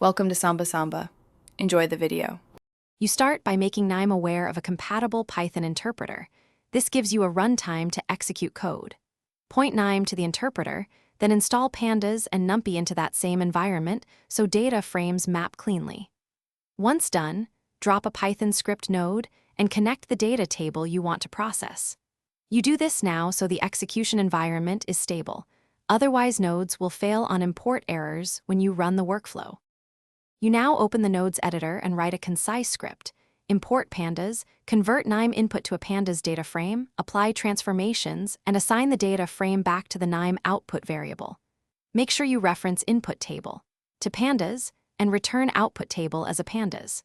Welcome to Samba Samba. Enjoy the video. You start by making Knime aware of a compatible Python interpreter. This gives you a runtime to execute code. Point Knime to the interpreter, then install pandas and NumPy into that same environment so data frames map cleanly. Once done, drop a Python script node and connect the data table you want to process. You do this now so the execution environment is stable. Otherwise, nodes will fail on import errors when you run the workflow. You now open the nodes editor and write a concise script. Import pandas, convert Knime input to a pandas data frame, apply transformations, and assign the data frame back to the Knime output variable. Make sure you reference input table to pandas and return output table as a pandas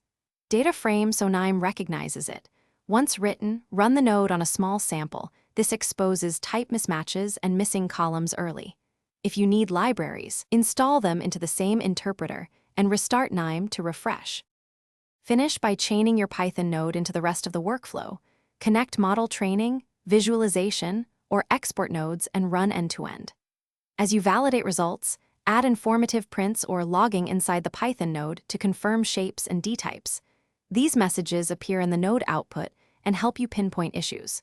data frame so Knime recognizes it. Once written, run the node on a small sample. This exposes type mismatches and missing columns early. If you need libraries, install them into the same interpreter and restart Knime to refresh. Finish by chaining your Python node into the rest of the workflow. Connect model training, visualization, or export nodes and run end-to-end. As you validate results, add informative prints or logging inside the Python node to confirm shapes and dtypes. These messages appear in the node output and help you pinpoint issues.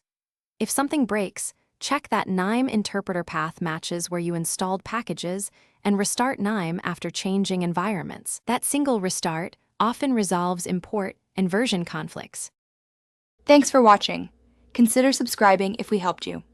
If something breaks, check that Knime interpreter path matches where you installed packages and restart Knime after changing environments. That single restart often resolves import and version conflicts. Thanks for watching. Consider subscribing if we helped you.